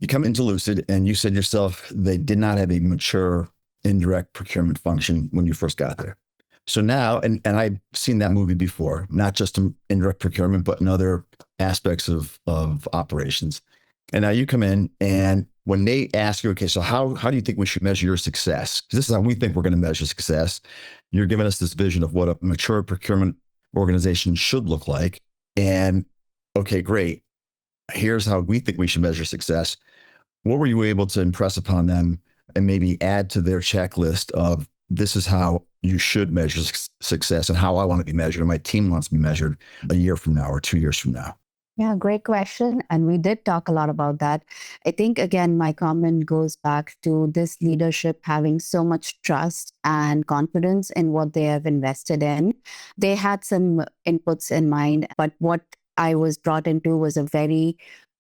you come into Lucid and you said yourself, they did not have a mature indirect procurement function when you first got there. So now, and I've seen that movie before, not just in indirect procurement, but in other aspects of operations. And now you come in and when they ask you, okay, so how do you think we should measure your success? Because this is how we think we're going to measure success. You're giving us this vision of what a mature procurement organization should look like. And okay, great. Here's how we think we should measure success. What were you able to impress upon them and maybe add to their checklist of this is how you should measure success and how I want to be measured and my team wants to be measured a year from now or 2 years from now? Yeah, great question. And we did talk a lot about that. I think, again, my comment goes back to this leadership having so much trust and confidence in what they have invested in. They had some inputs in mind, but what I was brought into was a very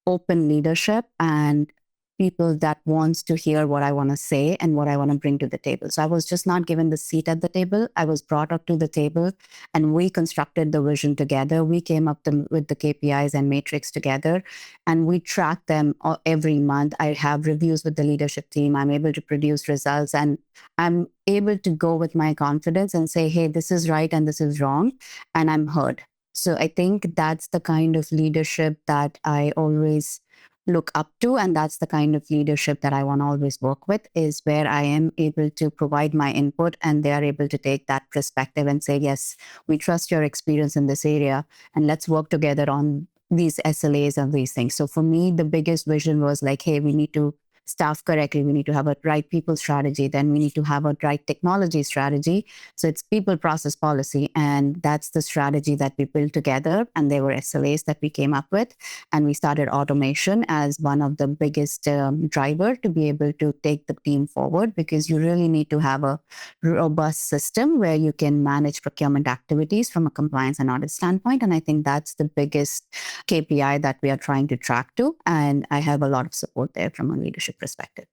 open leadership and people that wants to hear what I want to say and what I want to bring to the table. So I was just not given the seat at the table. I was brought up to the table and we constructed the vision together. We came up with the KPIs and matrix together and we track them every month. I have reviews with the leadership team. I'm able to produce results and I'm able to go with my confidence and say, hey, this is right and this is wrong. And I'm heard. So I think that's the kind of leadership that I always look up to. And that's the kind of leadership that I want to always work with, is where I am able to provide my input and they are able to take that perspective and say, yes, we trust your experience in this area and let's work together on these SLAs and these things. So for me, the biggest vision was like, hey, we need to staff correctly. We need to have a right people strategy. Then we need to have a right technology strategy. So it's people, process, policy. And that's the strategy that we built together. And there were SLAs that we came up with. And we started automation as one of the biggest driver to be able to take the team forward, because you really need to have a robust system where you can manage procurement activities from a compliance and audit standpoint. And I think that's the biggest KPI that we are trying to track to. And I have a lot of support there from a leadership perspective.